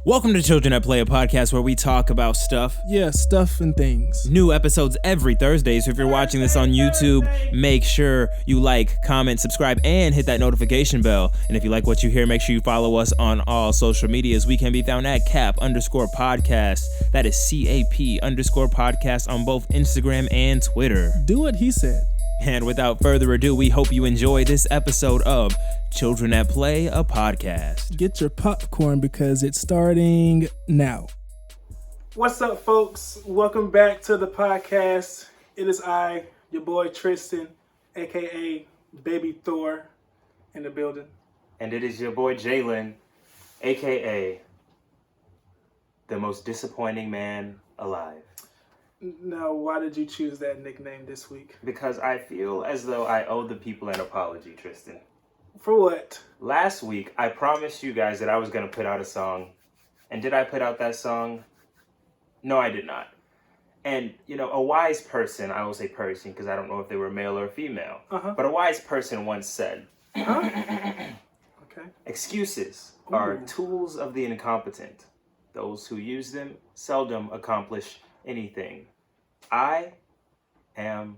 Welcome to Children at Play, a podcast where we talk about stuff. Yeah, stuff and things. New episodes every Thursday, so if you're watching this on YouTube, make sure you like, comment, subscribe, and hit that notification bell. And if you like what you hear, make sure you follow us on all social medias. We can be found at cap_podcast. That is CAP_podcast on both Instagram and Twitter. Do what he said. And without further ado, we hope you enjoy this episode of Children at Play, a podcast. Get your popcorn because it's starting now. What's up, folks? Welcome back to the podcast. It is I, your boy Tristan, aka Baby Thor, in the building. And it is your boy Jalen, aka the most disappointing man alive. Now, why did you choose that nickname this week? Because I feel as though I owe the people an apology, Tristan. For what? Last week, I promised you guys that I was going to put out a song. And did I put out that song? No, I did not. And, you know, a wise person, I will say person because I don't know if they were male or female, but a wise person once said, Okay. excuses are tools of the incompetent. Those who use them seldom accomplish anything. I am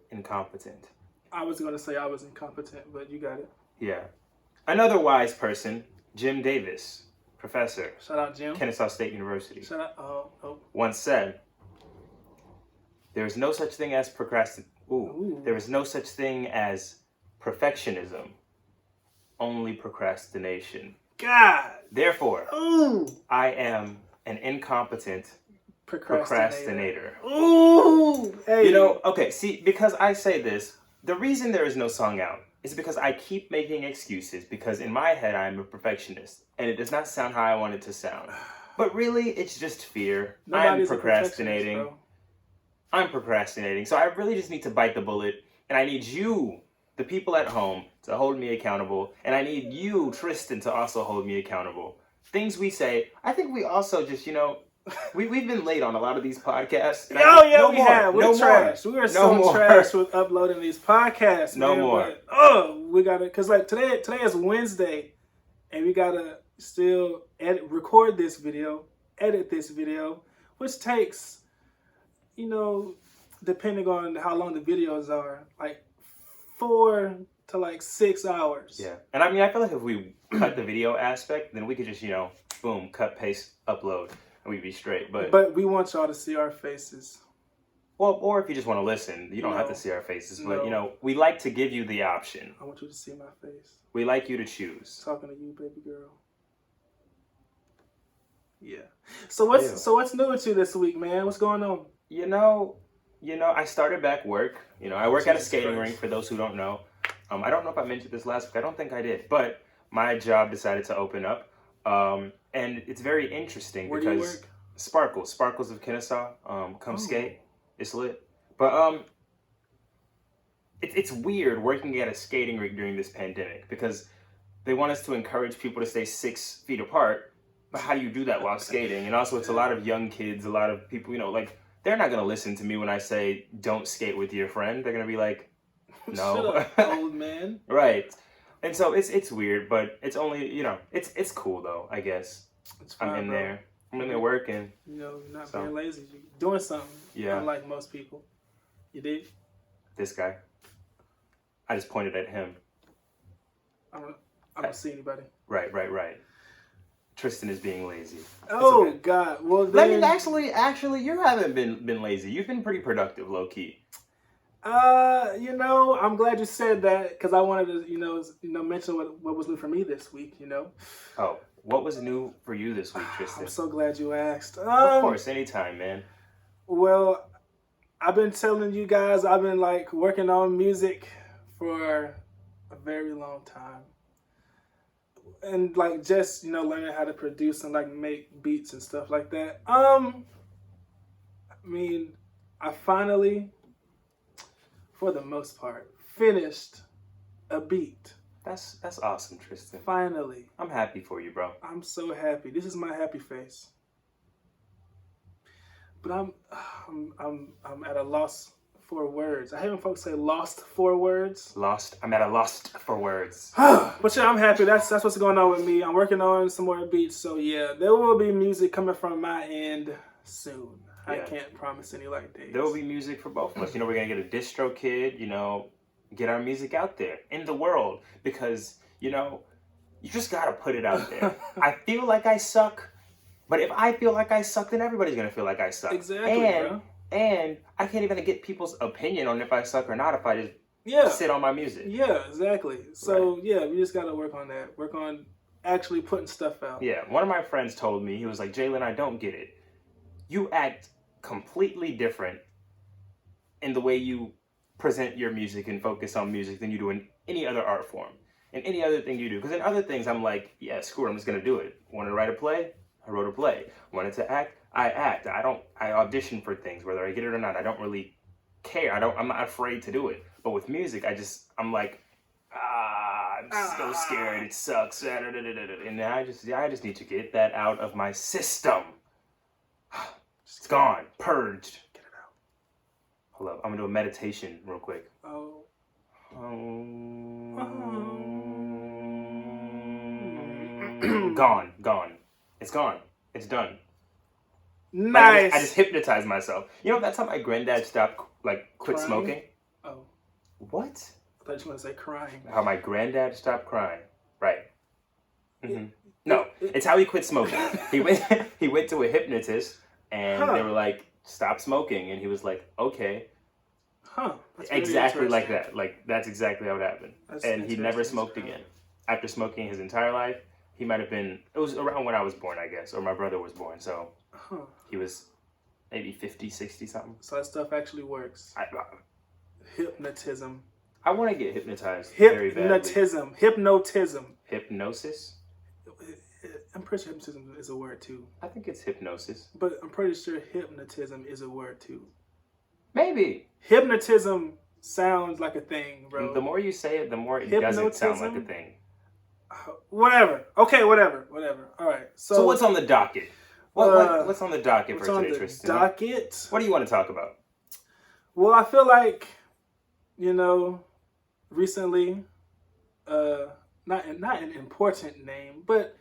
incompetent. I was going to say I was incompetent, but you got it. Yeah. Another wise person, Jim Davis, professor, Shout out, Jim. Kennesaw State University, Shout out. Oh. once said, there is no such thing as there is no such thing as perfectionism, only procrastination. God. Therefore, Ooh. I am an incompetent procrastinator. Ooh. Hey. You know, okay, see, because I say this, the reason there is no song out is because I keep making excuses because in my head I'm a perfectionist and it does not sound how I want it to sound. But really, it's just fear. Nobody's I'm procrastinating. I'm procrastinating. So I really just need to bite the bullet and I need you, the people at home, to hold me accountable. And I need you, Tristan, to also hold me accountable. Things we say, I think we also just, you know, we've been late on a lot of these podcasts. Oh, yeah, we have. We're trash. We are so more. trash with uploading these podcasts. No man, more. But, we got to, because like today is Wednesday, and we got to still record this video, edit this video, which takes, you know, depending on how long the videos are, like 4 to like 6 hours. Yeah. And I mean, I feel like if we cut the video aspect, then we could just, you know, boom, cut, paste, upload. And we'd be straight, but we want y'all to see our faces. Well, or if you just want to listen, you don't have to see our faces. But you know, we like to give you the option. I want you to see my face. We like you to choose. Talking to you, baby girl. Yeah. So what's new with you this week, man? What's going on? You know, I started back work. You know, I work at a skating rink. For those who don't know, I don't know if I mentioned this last week. I don't think I did, but my job decided to open up. And it's very interesting. Where because do you work? Sparkles of Kennesaw. Come skate. It's lit. But it's weird working at a skating rink during this pandemic because they want us to encourage people to stay 6 feet apart. But how do you do that while skating? And also, it's a lot of young kids, a lot of people. You know, like they're not gonna listen to me when I say don't skate with your friend. They're gonna be like, no, Shut up, old man. Right. And so it's weird, but it's only, you know, it's cool though, I guess. It's fine, I'm in bro. there. I'm in there working. You know, you're not being lazy. You're doing something. Yeah. Unlike most people. You did? This guy. I just pointed at him. I don't see anybody. Right. Tristan is being lazy. Oh, okay. God. Well, I then... mean, actually, you haven't been lazy. You've been pretty productive, low key. You know, I'm glad you said that because I wanted to, you know, mention what was new for me this week, you know. Oh, what was new for you this week, Tristan? I'm so glad you asked. Of course, anytime, man. Well, I've been telling you guys I've been like working on music for a very long time. And like just, you know, learning how to produce and like make beats and stuff like that. I mean, I finally, for the most part, finished a beat. That's awesome, Tristan. Finally. I'm happy for you, bro. I'm so happy. This is my happy face. But I'm at a loss for words. I hate when folks say lost for words. Lost. I'm at a lost for words. But yeah, I'm happy. That's what's going on with me. I'm working on some more beats. So yeah, there will be music coming from my end soon. I can't promise any like days. There will be music for both of us. You know, we're going to get a distro kid, you know, get our music out there in the world because, you know, you just got to put it out there. I feel like I suck, but if I feel like I suck, then everybody's going to feel like I suck. Exactly, bro. And I can't even get people's opinion on if I suck or not if I just sit on my music. Yeah, exactly. So, yeah, we just got to work on that. Work on actually putting stuff out. Yeah, one of my friends told me, he was like, Jalen, I don't get it. You act completely different in the way you present your music and focus on music than you do in any other art form and any other thing you do. Because in other things, I'm like, yeah, screw it, I'm just going to do it. Wanted to write a play? I wrote a play. Wanted to act? I act. I audition for things, whether I get it or not. I don't really care. I'm not afraid to do it. But with music, I'm like, I'm so scared. It sucks. And I just need to get that out of my system. It's gone. Purged. Get it out. Hold up. I'm going to do a meditation real quick. Oh. Gone. It's gone. It's done. Nice. I just hypnotized myself. You know, that's how my granddad quit Crying? smoking. Oh. What? I thought you were going to say crying. How my granddad stopped crying. Right. Mm-hmm. No, it's how he quit smoking. He went to a hypnotist, and they were like, "Stop smoking," and he was like, "Okay." Huh. That's Exactly like that. Like that's exactly how it happened. That's And he never interesting. smoked again. After smoking his entire life, he might have been. It was around when I was born, I guess, or my brother was born. So he was maybe 50, 60 something. So that stuff actually works. Hypnotism. I want to get hypnotized very badly. Hypnotism. Hypnosis? I'm pretty sure hypnotism is a word too. I think it's hypnosis. But I'm pretty sure hypnotism is a word too. Maybe. Hypnotism sounds like a thing, bro. The more you say it, the more it doesn't sound like a thing. Whatever. Okay, whatever. All right. So what's on the docket? What's on the docket for today, Tristan? Docket? What do you want to talk about? Well, I feel like, you know, recently, not an important name, but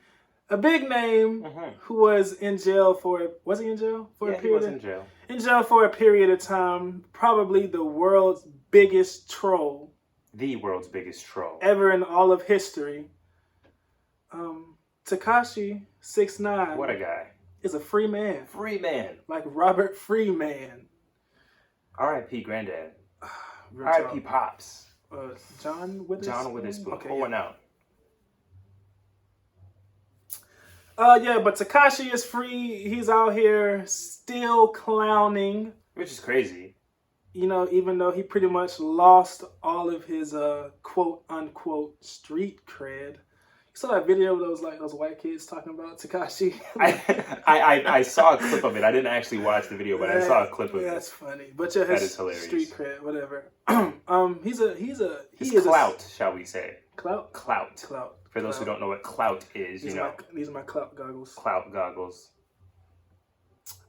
a big name who was in jail was he in jail for a period? He was in jail. In jail for a period of time, probably the world's biggest troll. The world's biggest troll. Ever in all of history. Tekashi 6ix9ine. What a guy. Is a free man. Free man. Like Robert Freeman. R.I.P. Granddad. R.I.P. Pops. John Witherspoon. John Witherspoon. Okay, Pull one out. Yeah, but Tekashi is free. He's out here still clowning. Which is crazy. You know, even though he pretty much lost all of his quote unquote street cred. You saw that video of those white kids talking about Tekashi? I saw a clip of it. I didn't actually watch the video, but I saw a clip of it. That's funny. But yeah, that is hilarious. Street cred, whatever. He's clout, shall we say? Clout. For those who don't know what clout is, these are my clout goggles. Clout goggles.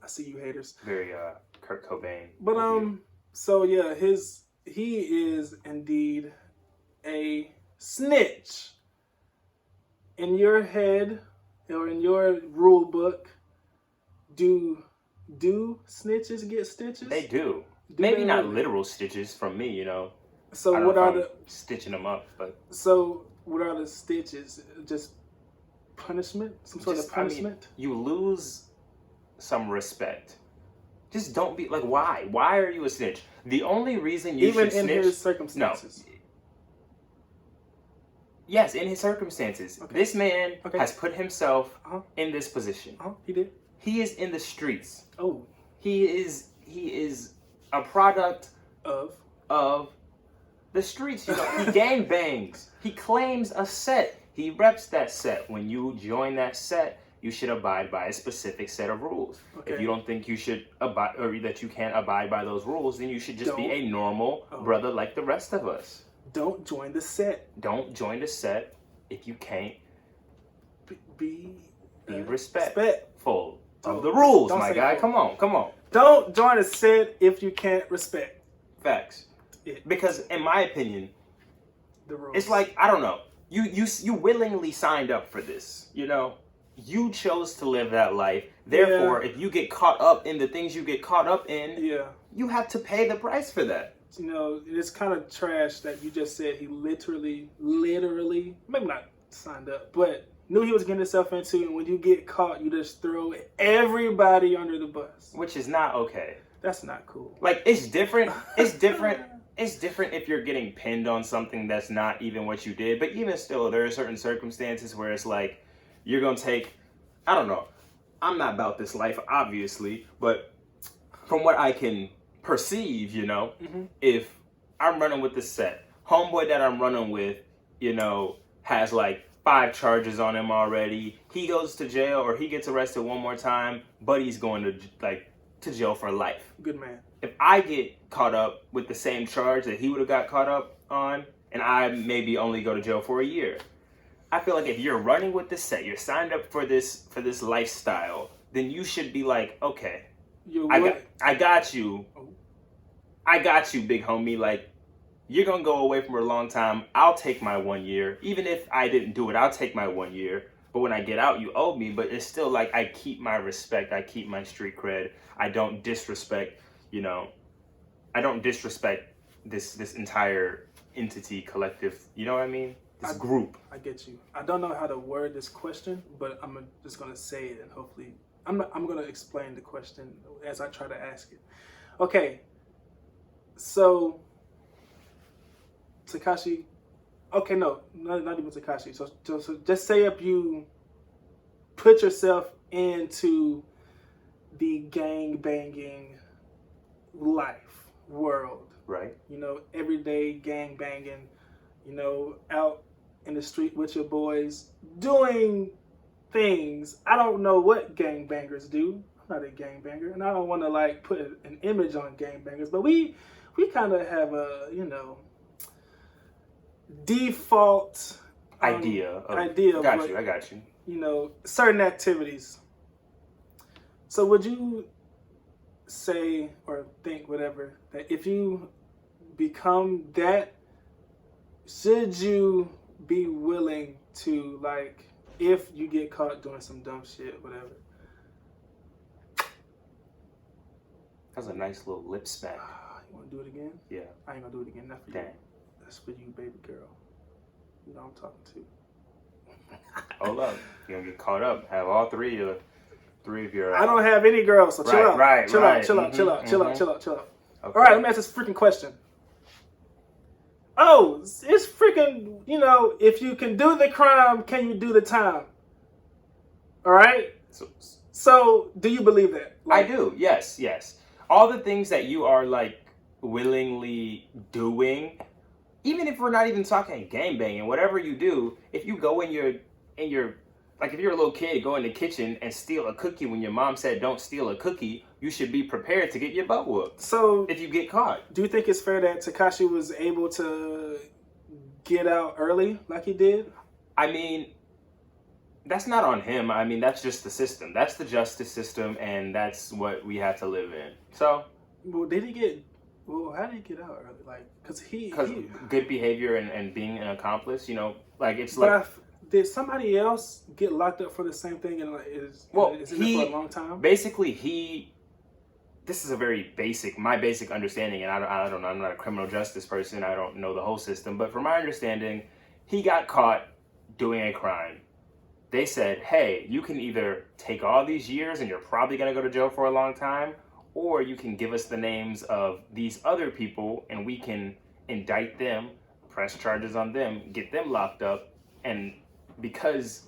I see you haters. Very Kurt Cobain. But so yeah, he is indeed a snitch. In your head or in your rule book, do snitches get stitches? They do. Maybe not literal stitches from me, you know. So what are the stitching them up? But so what are the stitches? Just punishment? Some sort of punishment? I mean, you lose some respect. Just don't be like. Why? Why are you a snitch? The only reason you even should in snitch, his circumstances. No. Yes, in his circumstances. Okay. This man has put himself in this position. He did. He is in the streets. Oh. He is a product of the streets. You know, he gang bangs. He claims a set. He reps that set. When you join that set, you should abide by a specific set of rules. Okay. If you don't think you should abide or that you can't abide by those rules, then you should just be a normal brother like the rest of us. Don't join the set. Don't join the set if you can't be respectful of the rules, my guy. Come on. Don't join a set if you can't respect. Facts. It. Because in my opinion, The rules. it's like, I don't know. You willingly signed up for this, you know? You chose to live that life. Therefore, if you get caught up in the things you get caught up in, you have to pay the price for that. You know, it's kind of trash that you just said he literally, maybe not signed up, but knew he was getting himself into, and when you get caught, you just throw everybody under the bus. Which is not okay. That's not cool. Like, it's different. It's different. It's different if you're getting pinned on something that's not even what you did. But even still, there are certain circumstances where it's like, you're going to take, I don't know. I'm not about this life, obviously. But from what I can perceive, you know, if I'm running with the set, homeboy that I'm running with, you know, has like 5 charges on him already. He goes to jail or he gets arrested one more time, buddy's going to jail for life. Good man. If I get caught up with the same charge that he would have got caught up on, and I maybe only go to jail for a year, I feel like if you're running with the set, you're signed up for this lifestyle, then you should be like, okay, I got you. I got you, big homie. Like, you're going to go away from her a long time. I'll take my 1 year. Even if I didn't do it, I'll take my 1 year. But when I get out, you owe me. But it's still like, I keep my respect. I keep my street cred. I don't disrespect, you know, I don't disrespect this entire entity, collective, you know what I mean? This group. I get you. I don't know how to word this question, but I'm just going to say it, and hopefully, I'm going to explain the question as I try to ask it. Okay. So, Tekashi, okay, no, not even Tekashi. So just say if you put yourself into the gang banging life world, right? You know, everyday gang banging, you know, out in the street with your boys, doing things. I don't know what gang bangers do. I'm not a gang banger, and I don't want to like put an image on gang bangers, but we kind of have a, you know, default idea. I got you. You know, certain activities. So would you say or think, whatever, that if you become that, should you be willing to, like, if you get caught doing some dumb shit, whatever? That's a nice little lip smack. You want to do it again? Yeah. I ain't going to do it again. Not for Dang. you. That's for you, baby girl. You know I'm talking to. Hold up. You're going to get caught up. Have all three of your... I don't have any girls, so chill out. Chill out. Okay. All right, let me ask this freaking question. Oh, it's freaking, you know, if you can do the crime, can you do the time? All right? So do you believe that? Like, I do, yes. All the things that you are, like, willingly doing, even if we're not even talking gangbanging, whatever you do, if you go in your, like, if you're a little kid, go in the kitchen and steal a cookie when your mom said don't steal a cookie, you should be prepared to get your butt whooped. So if you get caught. Do you think it's fair that Tekashi was able to get out early like he did? I mean, that's not on him. I mean, that's just the system. That's the justice system, and that's what we have to live in. So, well, how did he get out early? Like, because good behavior and being an accomplice. You know, like it's but like. Did somebody else get locked up for the same thing and like is in there for a long time? Basically, this is my basic understanding, and I don't know. I'm not a criminal justice person. I don't know the whole system, but from my understanding, he got caught doing a crime. They said, hey, you can either take all these years and you're probably going to go to jail for a long time, or you can give us the names of these other people and we can indict them, press charges on them, get them locked up. And because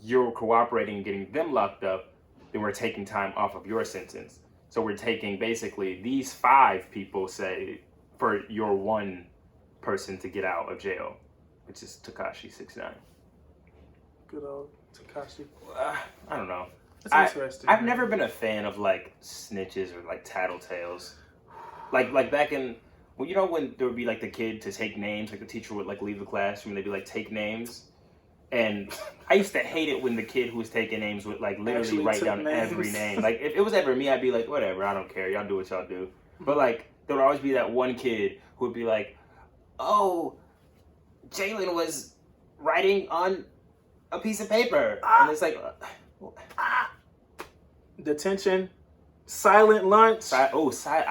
you're cooperating and getting them locked up, then we're taking time off of your sentence. So we're taking basically these 5 people, say, for your one person to get out of jail, which is Tekashi 6ix9ine. Good old Tekashi. I don't know. That's interesting. I've never been a fan of like snitches or like tattletales. Like back in, well, you know when there would be like the kid to take names, like the teacher would like leave the classroom and they'd be like take names. And I used to hate it when the kid who was taking names would like literally write down every name. Like if it was ever me, I'd be like, whatever, I don't care. Y'all do what y'all do. But like there would always be that one kid who would be like, "Oh, Jalen was writing on a piece of paper," and it's like, detention, silent lunch. I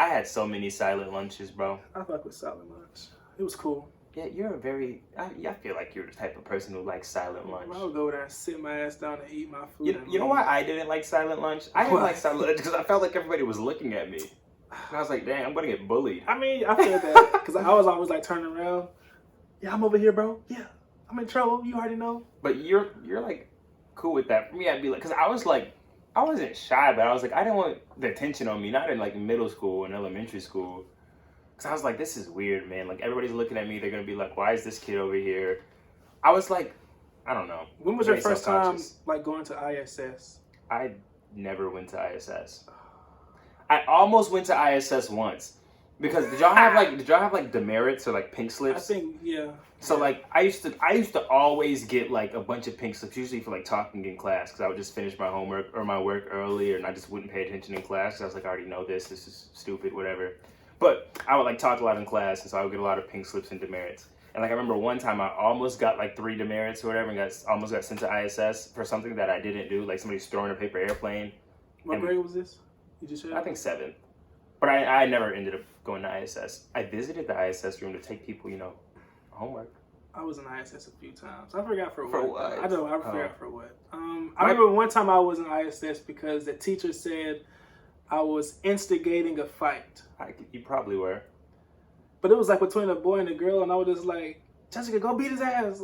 had so many silent lunches, bro. I fuck with silent lunch. It was cool. Yeah, you're a very. I feel like you're the type of person who likes silent lunch. I would go there and sit my ass down and eat my food. You know why I didn't like silent lunch? I didn't like silent lunch because I felt like everybody was looking at me. And I was like, "Damn, I'm gonna get bullied." I mean, I feel that because I was always like turning around. Yeah, I'm over here, bro. Yeah, I'm in trouble. You already know. But you're like cool with that. For me, I'd be like, because I wasn't shy, but I was like, I didn't want the attention on me. Not in like middle school and elementary school. Because I was like, this is weird, man. Like everybody's looking at me. They're gonna be like, why is this kid over here? I was like, I don't know. When was your first time like going to ISS? I never went to ISS. I almost went to ISS once. Because did y'all have like demerits or like pink slips? I think, yeah. So like I used to always get like a bunch of pink slips, usually for like talking in class, because I would just finish my homework or my work early, and I just wouldn't pay attention in class. Cause I was like, I already know this is stupid, whatever. But I would like talk a lot in class, and so I would get a lot of pink slips and demerits. And like I remember one time I almost got like 3 demerits or whatever, and almost got sent to ISS for something that I didn't do, like somebody's throwing a paper airplane. What grade was this? You just said? I think 7th. But I never ended up going to ISS. I visited the ISS room to take people, homework. I was in ISS a few times. I forgot for what. For what? I forgot for what. I remember one time I was in ISS because the teacher said I was instigating a fight. You probably were. But it was like between a boy and a girl, and I was just like, Jessica, go beat his ass.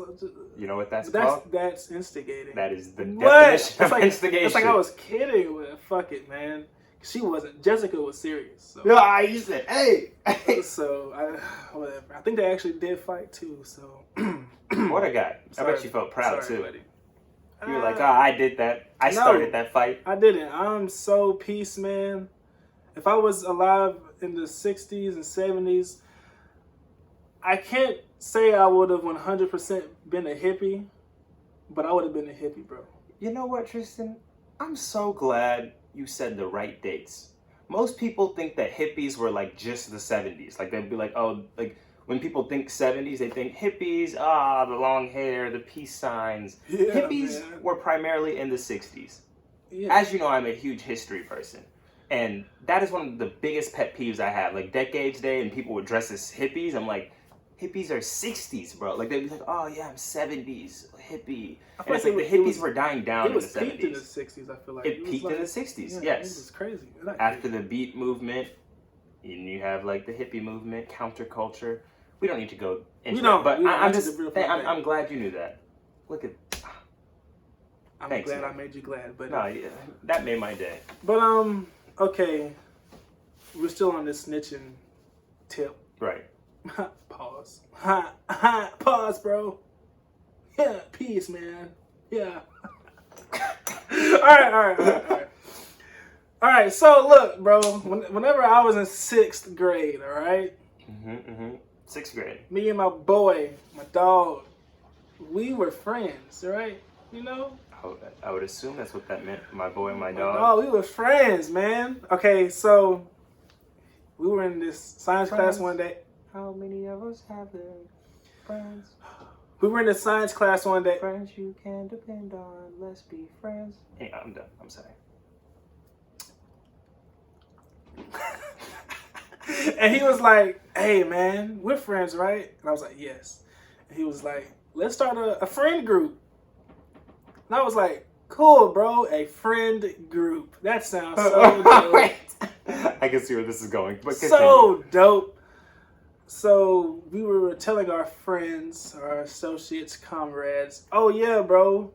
You know what that's called? That's instigating. That is the What? definition of instigation. It's like I was kidding with it. Fuck it, man. She wasn't. Jessica was serious. So. No, you said, hey. So, whatever. I think they actually did fight too, so. What a guy. Sorry, I bet you felt proud too. Buddy. You were like, I did that. I started that fight. I didn't. I'm so peace, man. If I was alive in the 60s and 70s, I can't say I would have 100% been a hippie, but I would have been a hippie, bro. You know what, Tristan? I'm so glad you said the right dates. Most people think that hippies were like just the 70s. Like they'd be like, oh, like when people think 70s, they think hippies, the long hair, the peace signs. Yeah, hippies man. were primarily in the 60s. Yeah. As you know, I'm a huge history person. And that is one of the biggest pet peeves I have. Like Decades Day and people would dress as hippies. I'm like, hippies are 60s, bro. Like they'd be like, oh yeah, I'm 70s, hippie. And it's like the hippies were dying down in the 70s. It peaked in the 60s, I feel like. It peaked in the 60s, yeah, yes. It was crazy. After the beat movement, and you have like the hippie movement, counterculture. We don't need to go into that, but I'm glad you knew that. Look at. Thanks, glad man. I made you glad, but no, yeah, that made my day. But okay, we're still on this snitching tip. Right. Pause. Pause, bro. Yeah, peace, man. Yeah. All right. All right. So look, bro. Whenever I was in 6th grade, all right. 6th grade. Me and my boy, my dog, we were friends, right? You know. I would assume that's what that meant. My boy and my dog. Oh, we were friends, man. Okay, so we were in this science class one day. How many of us have them? Friends. We were in this science class one day. Friends you can depend on. Let's be friends. Hey, I'm done. I'm sorry. And he was like, hey, man, we're friends, right? And I was like, yes. And he was like, let's start a friend group. And I was like, cool, bro, a friend group. That sounds so dope. Wait. I can see where this is going. But so dope. So we were telling our friends, our associates, comrades, oh yeah, bro,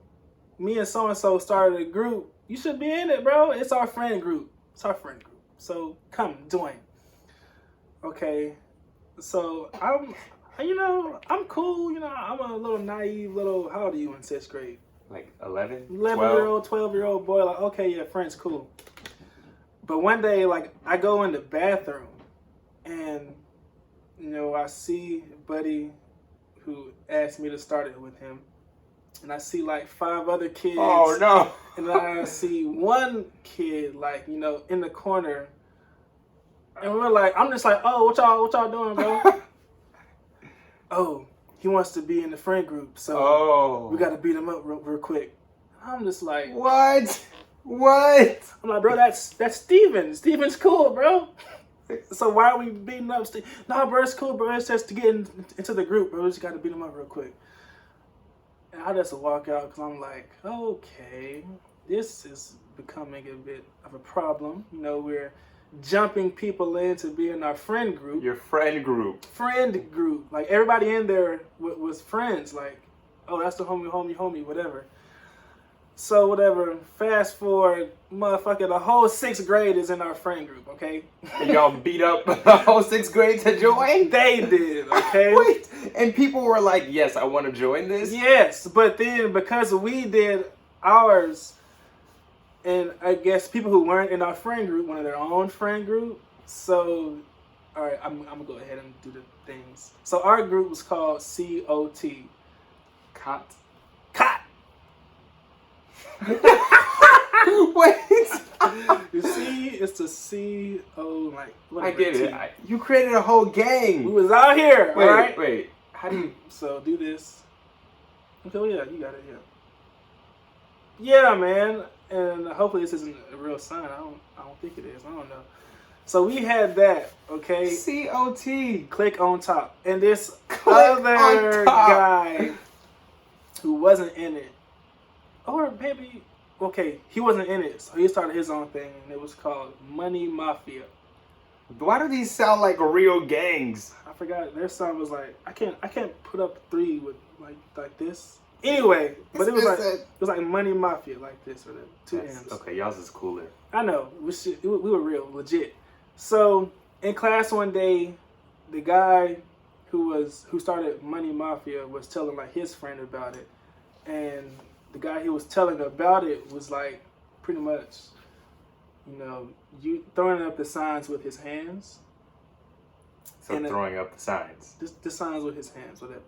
me and so-and-so started a group. You should be in it, bro. It's our friend group. It's our friend group. So come, join. Okay. So I'm cool. I'm a little naive, how old are you in 6th grade? Like 11? 11-year-old, 12-year-old boy, like, okay, yeah, friends, cool. But one day, like, I go in the bathroom and, I see a buddy who asked me to start it with him. And I see like 5 other kids. Oh, no. And I see one kid, like, in the corner And we're like, I'm just like, oh, what y'all doing, bro? Oh, he wants to be in the friend group, so we got to beat him up real quick. I'm just like, What? I'm like, bro, that's Steven. Steven's cool, bro. So why are we beating up Steven? No, bro, it's cool, bro. It's just to get into the group, bro. We just got to beat him up real quick. And I just walk out because I'm like, okay, this is becoming a bit of a problem. You know, we're jumping people in to be in our friend group. Your friend group. Friend group. Like, everybody in there was friends. Like, oh, that's the homie, whatever. So, whatever. Fast forward, motherfucker, the whole 6th grade is in our friend group, okay? And y'all beat up the whole 6th grade to join? They did, okay? Wait, and people were like, yes, I want to join this? Yes, but then because we did ours, and I guess people who weren't in our friend group wanted their own friend group. So, all right, I'm going to go ahead and do the things. So our group was called COT. Cot. Cot! Wait. You see, it's the C-O, like, whatever. I get it. You created a whole gang. We was out here, Wait, right? wait. How do you... So do this. Okay, well, yeah, you got it, yeah. Yeah, man. And hopefully this isn't a real sign. I don't think it is. I don't know. So we had that, okay? C-O-T. Click on top. And this Click other on top. guy who wasn't in it, or maybe, okay, he wasn't in it, so he started his own thing, and it was called Money Mafia. Why do these sound like real gangs? I forgot. Their song was like, I can't put up 3 with like this. Anyway, but it was like Money Mafia, like this, or the 2 M's. Okay, y'all's is cooler. I know. We were real, legit. So in class one day, the guy who started Money Mafia was telling like his friend about it, and the guy he was telling about it was like pretty much, you know, you throwing up the signs with his hands. So and throwing up the signs. The signs with his hands, whatever.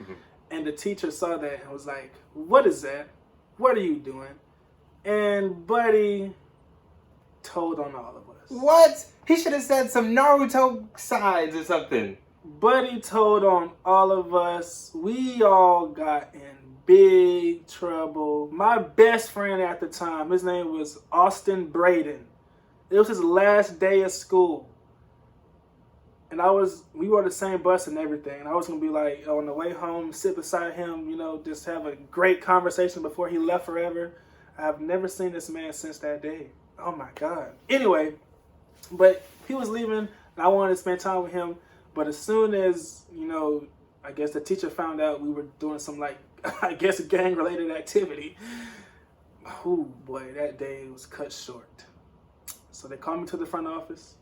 Mm-hmm. And the teacher saw that and was like, "What is that? What are you doing?" And Buddy told on all of us. What? He should have said some Naruto signs or something. Buddy told on all of us. We all got in big trouble. My best friend at the time, his name was Austin Braden. It was his last day of school. And we were on the same bus and everything. And I was going to be like, on the way home, sit beside him, you know, just have a great conversation before he left forever. I've never seen this man since that day. Oh my God. Anyway, but he was leaving and I wanted to spend time with him. But as soon as, you know, I guess the teacher found out we were doing some like, I guess gang related activity. Oh boy, that day was cut short. So they called me to the front office.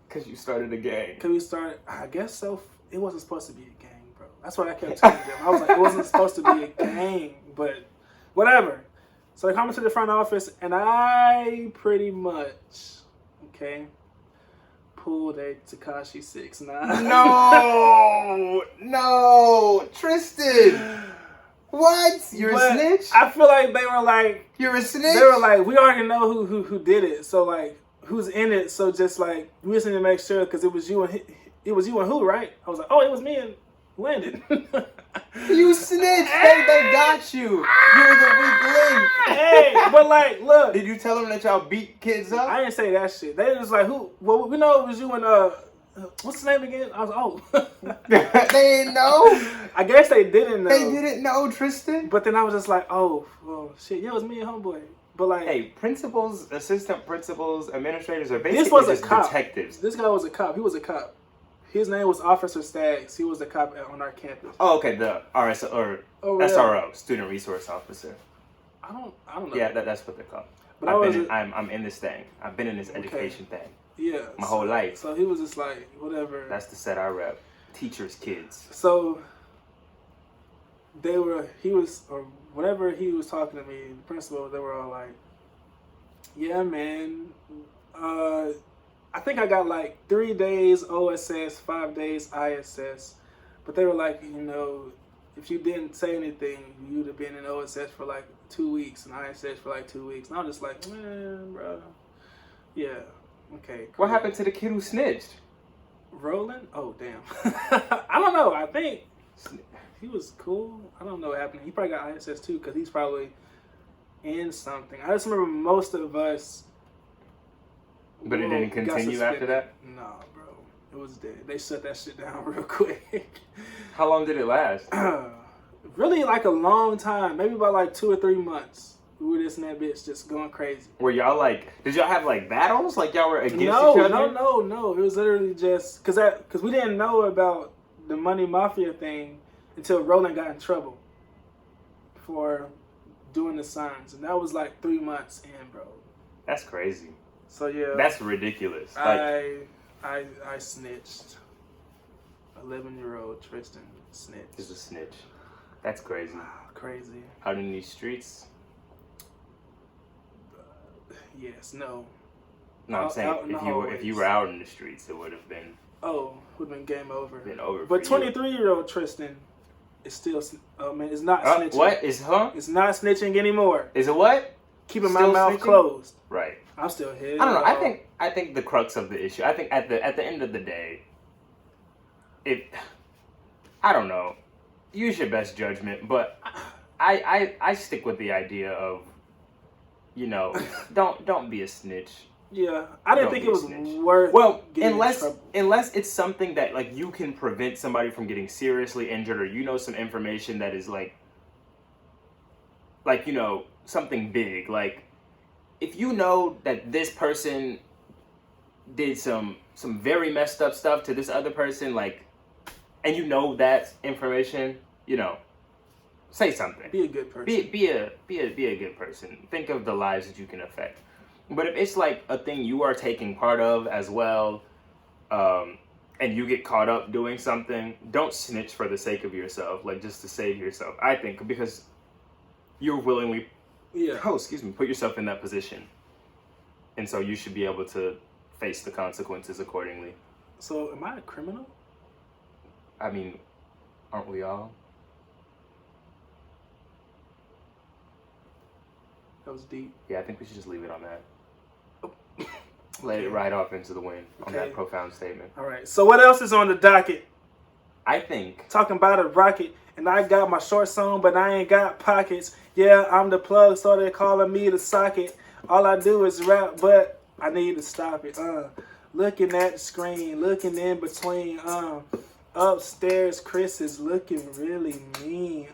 Because you started a gang. Because we started, I guess so. It wasn't supposed to be a gang, bro. That's what I kept telling them. I was like, it wasn't supposed to be a gang, but whatever. So they called me to the front office, and I pretty much, okay, pulled a Tekashi 6ix9ine. No, Tristan. What? You're a snitch? I feel like they were like, you're a snitch? They were like, we already know who did it. So like, who's in it? So just like, we just need to make sure because it was you and who, right? I was like, oh, it was me and Landon. You snitched. They got you. You're the weak link. Hey, but like, look. Did you tell them that y'all beat kids up? I didn't say that shit. They was like, who? Well, we know it was you and what's his name again? I was oh. They didn't know? I guess they didn't know. They didn't know, Tristan? But then I was just like, oh, well, shit, yeah, it was me and homeboy. But like, hey, principals, assistant principals, administrators are basically this was just a cop. detectives. This guy was a cop. He was a cop. His name was Officer Staggs. He was a cop on our campus. Oh, okay, the RSO or SRO, Student Resource Officer. I don't know. Yeah, that's what they're called. But I'm in this thing. I've been in this education thing. Yeah. My whole life. So he was just like, whatever. That's the set I rep. Teachers' kids. So whenever he was talking to me, the principal, they were all like, yeah, man, I think I got like 3 days OSS, 5 days ISS. But they were like, you know, if you didn't say anything, you'd have been in OSS for like 2 weeks and ISS for like 2 weeks. And I was just like, man, bro, yeah. Okay. Cool. What happened to the kid who snitched? Roland? Oh, damn. I don't know. I think he was cool. I don't know what happened. He probably got ISS too because he's probably in something. I just remember most of us. But it didn't continue after that? No, bro. It was dead. They shut that shit down real quick. How long did it last? Really, like a long time. Maybe about like 2 or 3 months. We were this and that bitch just going crazy. Were y'all like, did y'all have like battles? Like y'all were against each No. other? It was literally just, because we didn't know about the Money Mafia thing until Roland got in trouble for doing the signs. And that was like 3 months in, bro. That's crazy. So yeah. That's ridiculous. Like, I snitched. 11-year-old Tristan snitched. is a snitch. That's crazy. Crazy. Out in these streets? Yes, no. No, I'm saying if you were out in the streets, it would have been. Oh, would have been game over. Been over. But 23-year-old Tristan is still. Oh man, it's not snitching. What is It's not snitching anymore. Is it what? Keeping my mouth closed. Right. I'm still here. I don't know. I think the crux of the issue. I think at the end of the day, I don't know. Use your best judgment, but I stick with the idea of, you know, don't be a snitch. Yeah, I didn't think it was worth. Well, getting unless it's something that like you can prevent somebody from getting seriously injured, or you know some information that is like you know something big. Like if you know that this person did some very messed up stuff to this other person, like, and you know that information, you know, say something. Be a good person. Be a good person. Think of the lives that you can affect. But if it's like a thing you are taking part of as well, and you get caught up doing something, don't snitch for the sake of yourself, like just to save yourself. I think because you're willingly, put yourself in that position, and so you should be able to face the consequences accordingly. So, am I a criminal? I mean, aren't we all? That was deep. Yeah, I think we should just leave it on that. Let it ride off into the wind on that profound statement. All right. So what else is on the docket? I think talking about a rocket, and I got my shorts on, but I ain't got pockets. Yeah, I'm the plug, so they calling me the socket. All I do is rap, but I need to stop it. Looking at the screen, looking in between. Upstairs, Chris is looking really mean.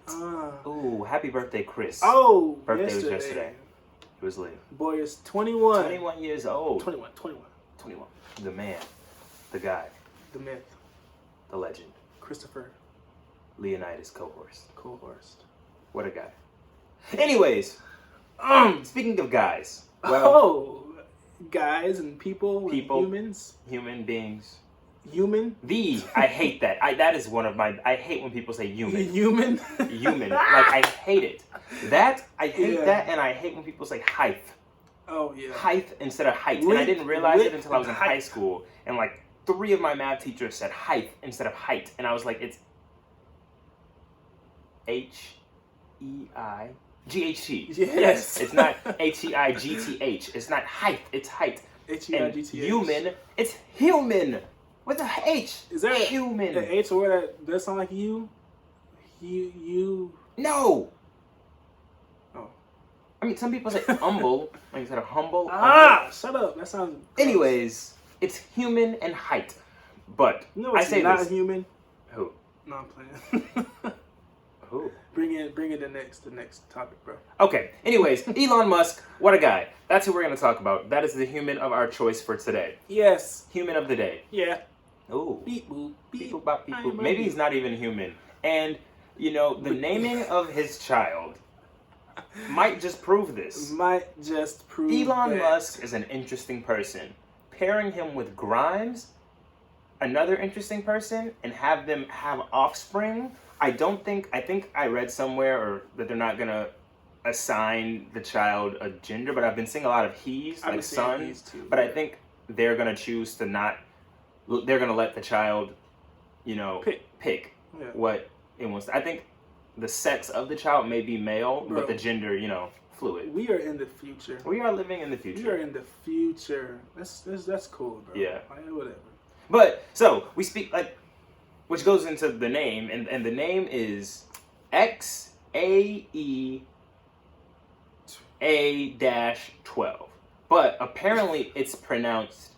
Ooh, happy birthday, Chris. Oh, birthday was yesterday. It was late. Boy is 21. 21 years old. 21. The man. The guy. The myth. The legend. Christopher. Leonidas Cohorst. What a guy. Anyways, speaking of guys. Well, guys and people. Humans. Human beings. Human? I hate that. That is one of my... I hate when people say human. Human? Human. Like, I hate it. I hate that, and I hate when people say height. Oh, yeah. Height instead of height. And I didn't realize it until I was in high school. And, like, 3 of my math teachers said height instead of height. And I was like, it's... H-E-I-G-H-T. Yes. It's not H-E-I-G-T-H. It's not height. It's height. H-E-I-G-T-H. Human. It's human. With a H. Is there human? An H word that sound like you? You. No. Oh. I mean, some people say humble. Like instead of humble. Shut up. That sounds. Gross. Anyways, it's human and height. But no, I say not this. Human. Who? No, I'm playing. Who? Bring in the next topic, bro. Okay. Anyways, Elon Musk, what a guy. That's who we're gonna talk about. That is the human of our choice for today. Yes. Human of the day. Yeah. Ooh. Beep boop. Beep boop bop beep boop. Maybe he's not even human. And you know, the naming of his child might just prove this. Elon Musk is an interesting person. Pairing him with Grimes, another interesting person, and have them have offspring. I think I read somewhere that they're not gonna assign the child a gender, but I've been seeing a lot of he's, like son. But I think they're gonna choose to not. They're gonna let the child, you know, pick what it wants. I think the sex of the child may be male, but the gender, you know, fluid. We are in the future. We are living in the We are future. in the future. That's cool, bro. Yeah. Like, whatever. But so we speak like, which goes into the name, and the name is XAEA-12. But apparently it's pronounced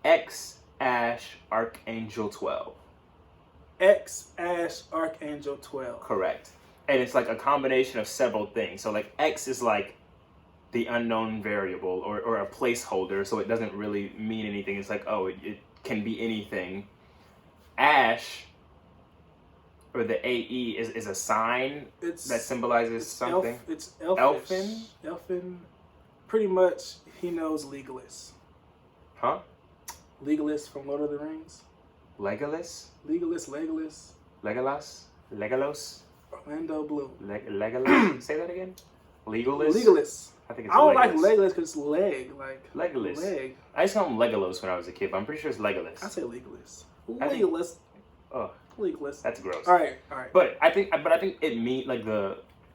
X-Archangel 12. X-Archangel 12. Correct. And it's like a combination of several things. So like X is like the unknown variable or a placeholder, so it doesn't really mean anything. It's like, oh, it can be anything. Ash, or the AE, is a sign that symbolizes something. It's elfish. Elfin. Pretty much, he knows Legolas. Huh? Legolas from Lord of the Rings. Legolas? Legolas. Legolas? Orlando Bloom. Legolas? Say that again? Legolas? Legolas. I think it's I don't like Legolas. Legolas because it's leg. Like Legolas. leg. I used to call him Legolas when I was a kid, but I'm pretty sure it's Legolas. I say Legolas. I think- Legolas. Oh, Legolas. that's gross. All right. But I think it mean like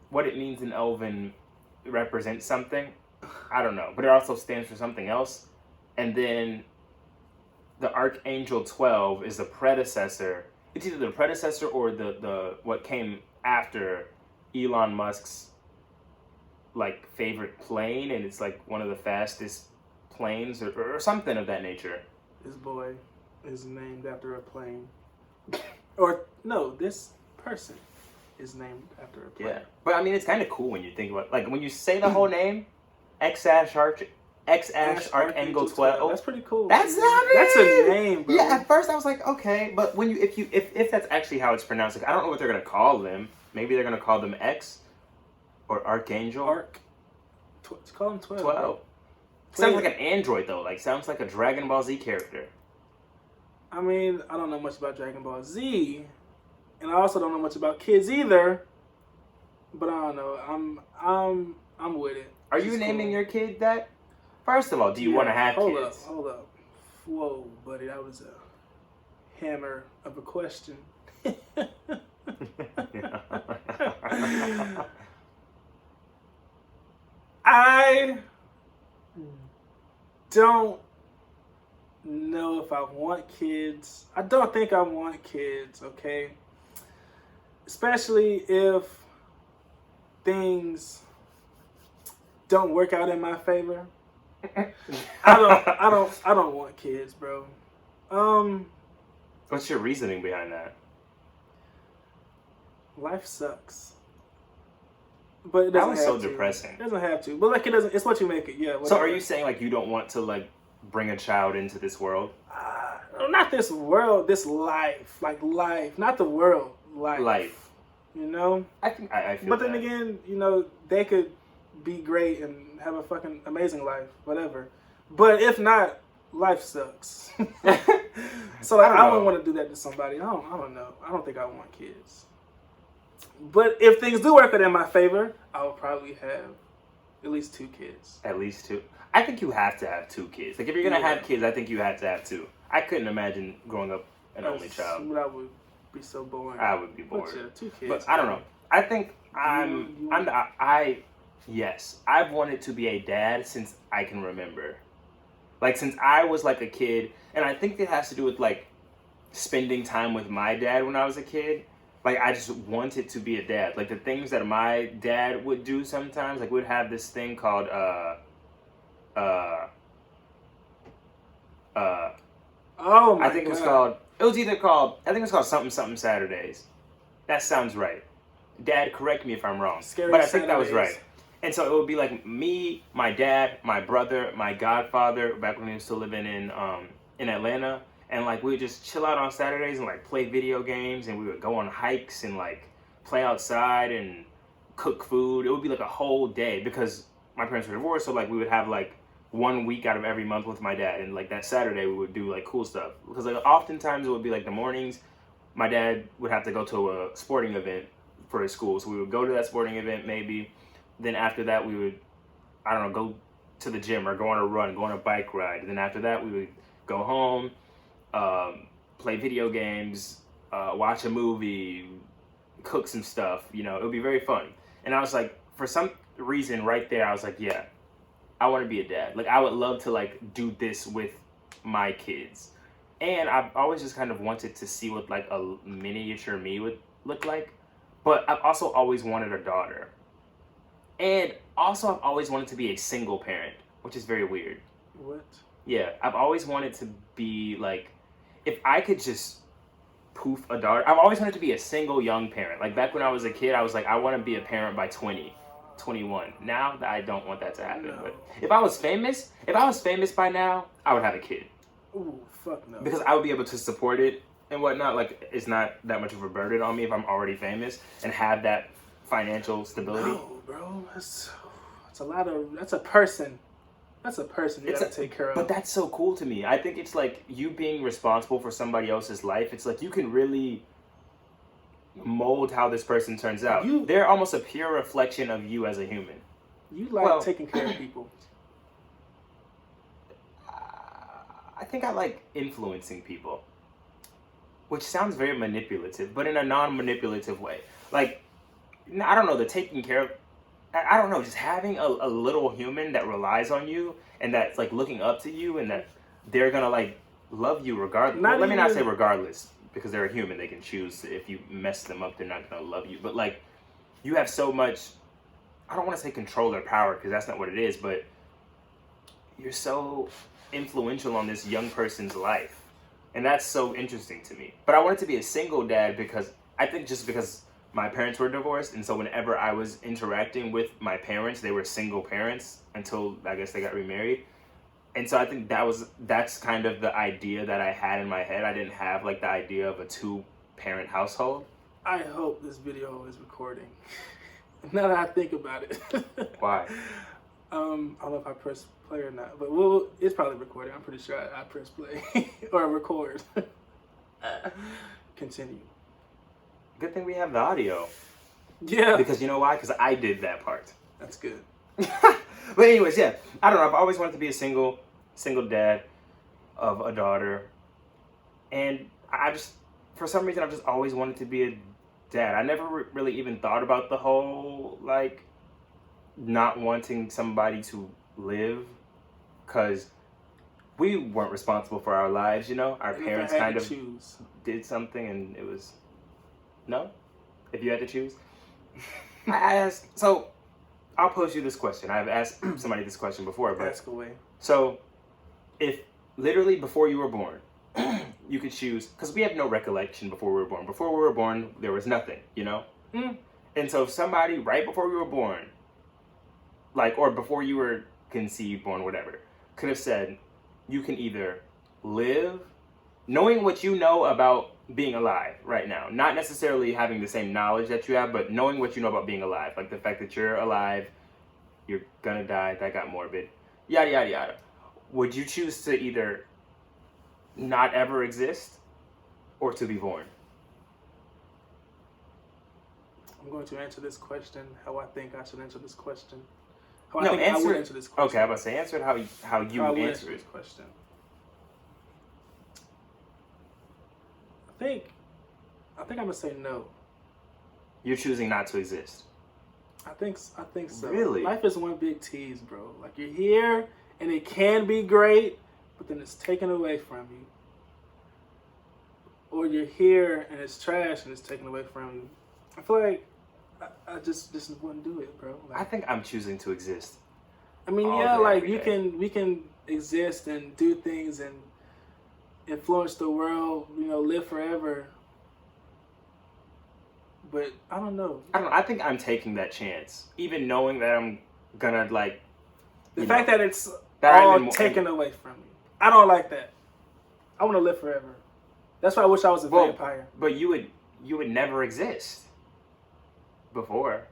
what it means in Elven represents something. I don't know, but it also stands for something else. And then the Archangel 12 is the predecessor. It's either the predecessor or the what came after Elon Musk's like favorite plane, and it's like one of the fastest planes or something of that nature. This boy is named after a plane. Or no, this person is named after a plane. Yeah, but I mean, it's kind of cool when you think about like when you say the whole name, Archangel 12. That's pretty cool. That's not it. That's a name, bro. Yeah, at first I was like, okay, but when if that's actually how it's pronounced, like I don't know what they're gonna call them. Maybe they're gonna call them X or Archangel. Call him 12. 12. Sounds like an android though. Like sounds like a Dragon Ball Z character. I mean, I don't know much about Dragon Ball Z, and I also don't know much about kids either. But I don't know. I'm with it. Are you naming your kid that? First of all, do you want to have kids? Hold up. Whoa, buddy, that was a hammer of a question. I don't know if I want kids. I don't think I want kids, okay? Especially if things don't work out in my favor. I don't want kids, bro. What's your reasoning behind that? Life sucks. But it That doesn't was have so to. depressing. It doesn't have to. But like it doesn't. It's what you make it. Yeah. So are you saying like you don't want to like bring a child into this world? Not this world. This life. Like life. Not the world. Life. You know. I think I feel. But then that. again, you know, they could be great and have a fucking amazing life. Whatever. But if not, life sucks. So like, I wouldn't want to do that to somebody. I don't know. I don't think I want kids. But if things do work out in my favor, I will probably have at least 2 kids. At least 2. I think you have to have 2 kids. Like if you're gonna have kids, I think you have to have 2. I couldn't imagine growing up an only child. But I would be so boring. I would be bored. But yeah, 2 kids. But I don't know. I think yes, I've wanted to be a dad since I can remember. Like since I was like a kid, and I think it has to do with like spending time with my dad when I was a kid. Like I just wanted to be a dad. Like the things that my dad would do sometimes, like we'd have this thing called oh my I think it was called something Saturdays. That sounds right. Dad, correct me if I'm wrong. Scary but I think that was Saturdays. right. And so it would be like me, my dad, my brother, my godfather, back when he was still living in Atlanta. And like we would just chill out on Saturdays and like play video games, and we would go on hikes and like play outside and cook food. It would be like a whole day because my parents were divorced, so like we would have like 1 week out of every month with my dad, and like that Saturday we would do like cool stuff. Because like oftentimes it would be like the mornings, my dad would have to go to a sporting event for his school, so we would go to that sporting event maybe. Then after that we would, I don't know, go to the gym or go on a run, go on a bike ride. And then after that we would go home, play video games, watch a movie, cook some stuff. You know, it would be very fun. And I was like, reason right there, I was like, yeah, I want to be a dad. Like, I would love to like do this with my kids. And I've always just kind of wanted to see what like a miniature me would look like. But I've also always wanted a daughter. And also I've always wanted to be a single parent, which is very weird. What? Yeah, I've always wanted to be like, if I could just poof a daughter. I've always wanted to be a single young parent. Like back when I was a kid, I was like, I want to be a parent by 20, 21. Now I don't want that to happen. No. But if I was famous by now, I would have a kid. Ooh, fuck no. Because I would be able to support it and whatnot. Like it's not that much of a burden on me if I'm already famous and have that financial stability. No, bro. That's a lot of. That's a person. That's a person you gotta take care of. But that's so cool to me. I think it's like you being responsible for somebody else's life. It's like you can really mold how this person turns out. They're almost a pure reflection of you as a human. You like taking care of people. I think I like influencing people, which sounds very manipulative, but in a non-manipulative way. Like, I don't know, the taking care of, I don't know, just having a little human that relies on you and that's like looking up to you and that they're gonna like love you regardless. Let me not say regardless, because they're a human, they can choose. If you mess them up, they're not gonna love you. But like, you have so much, I don't want to say control or power because that's not what it is, but you're so influential on this young person's life. And that's so interesting to me. But I wanted to be a single dad because I think just because my parents were divorced, and so whenever I was interacting with my parents, they were single parents until I guess they got remarried. And so I think that's kind of the idea that I had in my head. I didn't have like the idea of a 2-parent household. I hope this video is recording. Now that I think about it. Why? I don't know if I press play or not, but it's probably recording. I'm pretty sure I press play or record. Continue. Good thing we have the audio. Yeah. Because you know why? Because I did that part. That's good. But anyways, yeah. I don't know. I've always wanted to be a single dad of a daughter. And I just, for some reason, I've just always wanted to be a dad. I never really even thought about the whole, like, not wanting somebody to live. Because we weren't responsible for our lives, you know? Our parents kind of did something and it was... No? If you had to choose? I asked... So, I'll pose you this question. I've asked somebody this question before, but... Ask away. So, if literally before you were born, you could choose... Because we have no recollection before we were born. Before we were born, there was nothing, you know? And so if somebody right before we were born, like, or before you were conceived, born, whatever, could have said, you can either live, knowing what you know about being alive right now, not necessarily having the same knowledge that you have, but knowing what you know about being alive, like the fact that you're alive, you're gonna die, that got morbid, yada, yada, yada. Would you choose to either not ever exist or to be born? I'm going to answer this question how I think I should answer this question. I would answer this question. Okay, I was about to say, answer it how you would answer this question. I think I'm gonna say no. You're choosing not to exist. I think so. Really? Life is one big tease, bro. Like, you're here and it can be great, but then it's taken away from you. Or you're here and it's trash and it's taken away from you. I feel like I just wouldn't do it, bro. Like, I think I'm choosing to exist. I mean, yeah, like we can exist and do things and influence the world, you know, live forever. But I don't know. I think I'm taking that chance, even knowing that I'm gonna like. The fact that it's all taken away from me. I don't like that. I want to live forever. That's why I wish I was a vampire. But you would never exist before.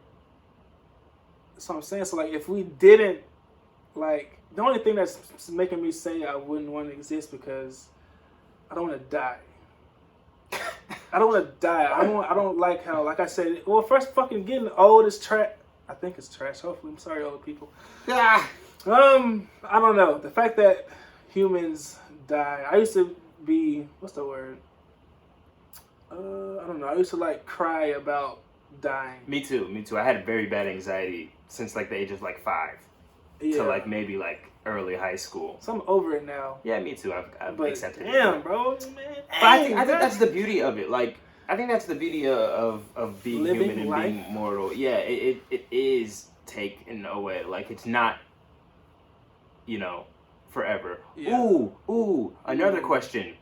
That's what I'm saying. So like, if we didn't, like, the only thing that's making me say I wouldn't want to exist because I don't want to die. I don't want to die. I don't like how, like I said, well, first fucking getting old is trash. I think it's trash. Hopefully, I'm sorry, old people. Yeah. I don't know. The fact that humans die. I used to be, what's the word? I don't know. I used to like cry about dying. Me too. I had very bad anxiety since like the age of like 5 Yeah. to like maybe like early high school. So I'm over it now. Yeah, me too. I've But accepted it. damn, bro, man. But I think that's the beauty of it. Like, I think that's the beauty of being Living human and life. being mortal. Yeah, it is taken away. Like, it's not, you know, forever. Yeah. Ooh, another question.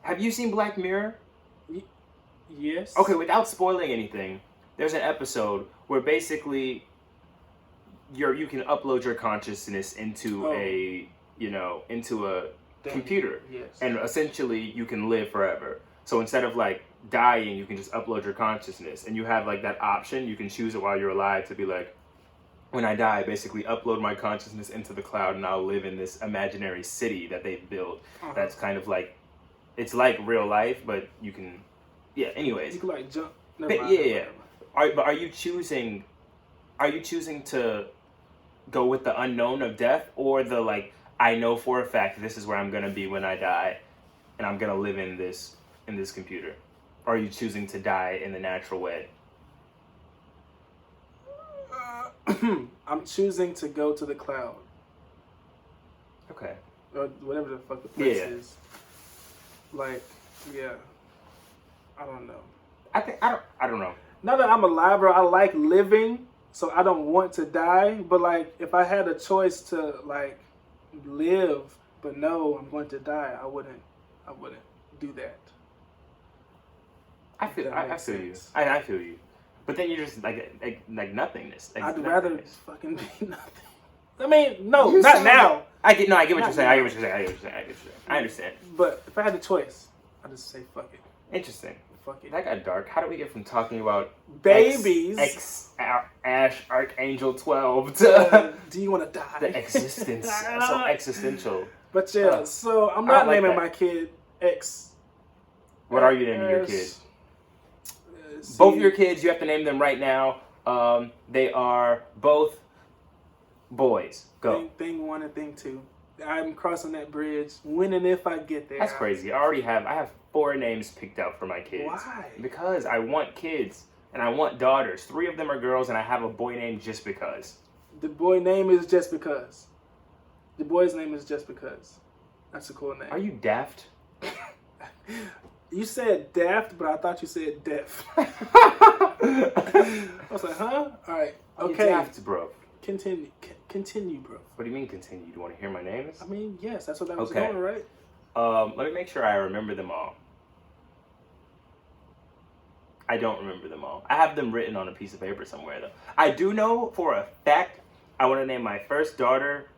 Have you seen Black Mirror? Yes. Okay, without spoiling anything, there's an episode where basically you can upload your consciousness into a computer. Yes. And essentially you can live forever. So instead of like dying, you can just upload your consciousness, and you have like that option. You can choose it while you're alive to be like, when I die, basically upload my consciousness into the cloud and I'll live in this imaginary city that they've built. That's kind of like, it's like real life, but you can, anyways. You can like jump. Yeah. But are you choosing to go with the unknown of death, or the like, I know for a fact this is where I'm gonna be when I die, and I'm gonna live in this computer? Or are you choosing to die in the natural way? I'm choosing to go to the cloud. Okay. Or whatever the fuck the place Yeah. is. Like, yeah. I don't know. I don't know. Now that I'm alive, bro, I like living, so I don't want to die. But like, if I had a choice to like live, but no, I'm going to die, I wouldn't do that. I feel you. I feel you. But then you're just like nothingness. Like, I'd nothingness. rather fucking be nothing. I mean, no, You not sound now. like- I get what you're Not saying. now. I get what you're saying. I understand. But if I had the choice, I'd just say fuck it. Interesting. Fuck it. That got dark. How do we get from talking about Babies. Ash Archangel 12 to Do you want to die? the existence? So existential. But yeah, so I'm I not don't like naming that. my kid X. What are you naming your kid? Both your kids, you have to name them right now. They are both boys. Go. Thing 1 and thing 2. I'm crossing that bridge when and if I get there. That's crazy. I have 4 names picked out for my kids. Why? Because I want kids and I want daughters. 3 of them are girls, and I have a boy named just because. The boy name is just because. The boy's name is just because. That's a cool name. Are you daft? You said daft, but I thought you said deaf. I was like, huh? All right. Are you Okay. daft, bro? Continue, bro. What do you mean continue? Do you want to hear my names? I mean, yes, that's what that was Okay. going, right? Let me make sure I remember them all. I don't remember them all. I have them written on a piece of paper somewhere, though. I do know for a fact I want to name my first daughter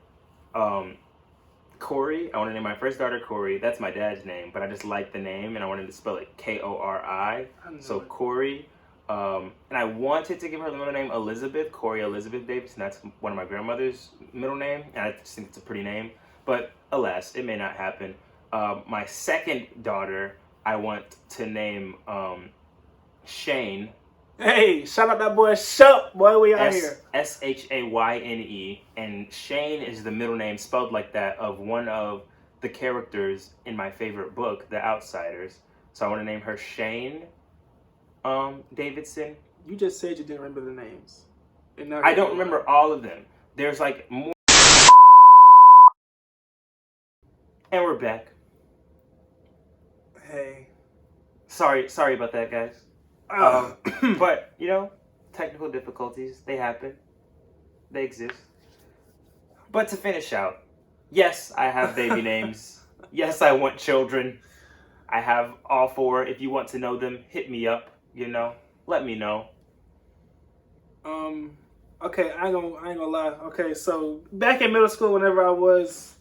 Corey. I want to name my first daughter Corey. That's my dad's name, but I just like the name, and I wanted to spell it Kori. So Corey. And I wanted to give her the middle name Elizabeth, Corey Elizabeth Davidson. That's one of my grandmother's middle name, and I just think it's a pretty name. But alas, it may not happen. My second daughter, I want to name Shane. Hey, shout out that boy Shup, boy, we out here. Shayne, and Shane is the middle name spelled like that of one of the characters in my favorite book, The Outsiders. So I want to name her Shane Davidson. You just said you didn't remember the names. And now I don't remember all of them. There's like more. And we're back. Hey. Sorry about that, guys. But, you know, technical difficulties, they happen. They exist. But to finish out, yes, I have baby names. Yes, I want children. I have all 4. If you want to know them, hit me up, you know. Let me know. Okay, I ain't gonna lie. Okay, so back in middle school, whenever I was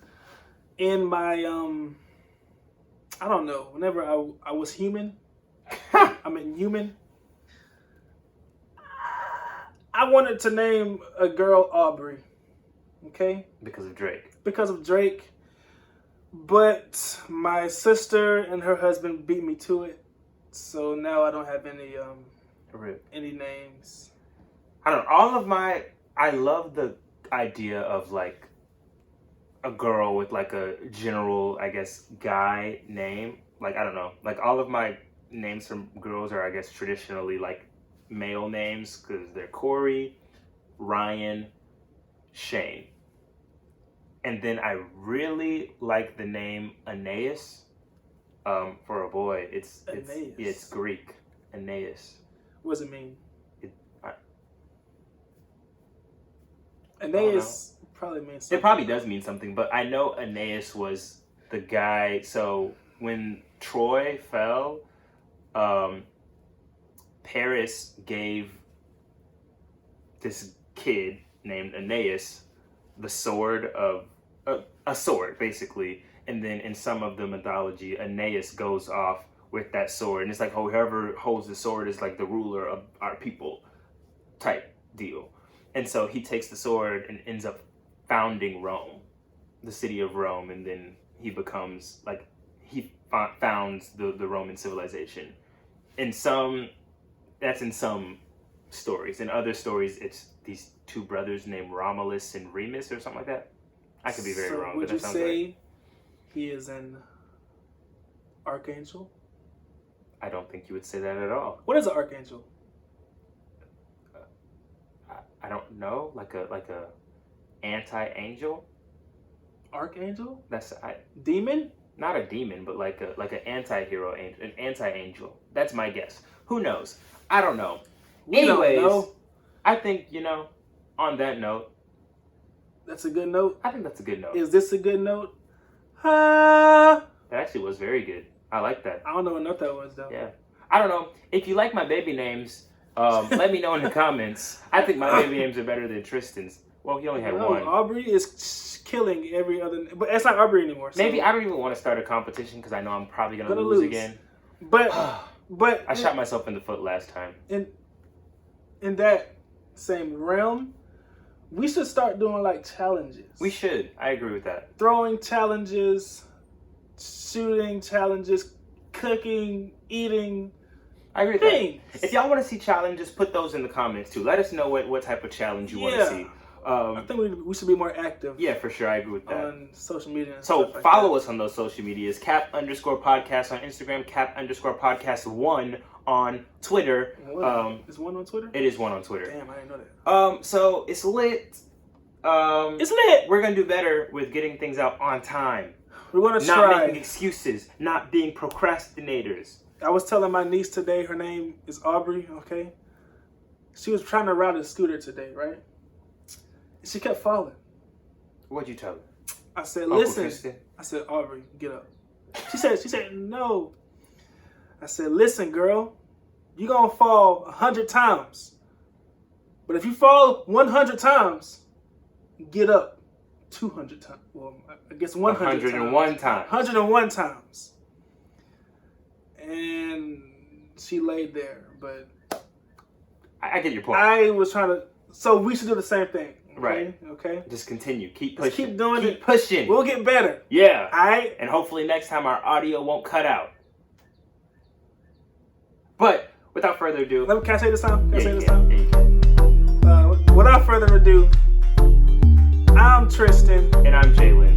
in my I don't know, whenever I was human, human. I wanted to name a girl Aubrey. Okay? Because of Drake. Because of Drake. But my sister and her husband beat me to it. So now I don't have any names. I don't know. I love the idea of like a girl with like a general, I guess, guy name. Like, I don't know. Like, all of my names from girls are, I guess, traditionally like male names, because they're Corey, Ryan, Shane. And then I really like the name Aeneas. For a boy, it's Greek. Aeneas. What does it mean? I Aeneas probably means something. It probably does mean something, but I know Aeneas was the guy. So when Troy fell, Paris gave this kid named Aeneas the sword of a sword, basically. And then in some of the mythology, Aeneas goes off with that sword, and it's like whoever holds the sword is like the ruler of our people, type deal. And so he takes the sword and ends up founding Rome, the city of Rome, and then he becomes like he founds the Roman civilization. That's in some stories. In other stories, it's these two brothers named Romulus and Remus or something like that. I could be very wrong. Would but you that sounds say right. he is an archangel? I don't think you would say that at all. What is an archangel? I don't know, like a anti-angel. Archangel? Demon? Not a demon, but like an anti-hero, an anti-angel. That's my guess. Who knows? I don't know. Anyways, don't know. I think on that note, that's a good note. I think that's a good note. Is this a good note? That actually was very good. I like that. I don't know what note that was though. Yeah. I don't know. If you like my baby names, let me know in the comments. I think my baby names are better than Tristan's. Well, he only had one. Aubrey is killing every other, but it's not Aubrey anymore. So. Maybe I don't even want to start a competition because I know I'm probably gonna lose again. But I shot myself in the foot last time. In that same realm, we should start doing like challenges. We should. I agree with that. Throwing challenges, shooting challenges, cooking, eating. I agree with that. If y'all want to see challenges, put those in the comments too. Let us know what type of challenge you want to see. I think we should be more active. Yeah, for sure. I agree with that. On social media. And so stuff like follow that. us on those social medias. Cap_podcast on Instagram. Cap_podcast1 on Twitter. Is one on Twitter? It is one on Twitter. Damn, I didn't know that. So it's lit. It's lit. We're gonna do better with getting things out on time. We're gonna not try. Not making excuses. Not being procrastinators. I was telling my niece today. Her name is Aubrey. Okay. She was trying to ride a scooter today, right? She kept falling. What'd you tell her? I said, Uncle listen. Kristen? I said, Aubrey, get up. She said, no. I said, listen, girl, you're going to fall 100 times. But if you fall 100 times, get up 200 times. Well, I guess 101 times. 101 times. And she laid there, but I get your point. I was trying to, so we should do the same thing. Okay? Right. Okay. Just continue. Keep pushing. Just keep doing it. Keep pushing. We'll get better. Yeah. All right. And hopefully next time our audio won't cut out. But without further ado. Can I say this time? Yeah, you can. Without further ado, I'm Tristan. And I'm Jalen.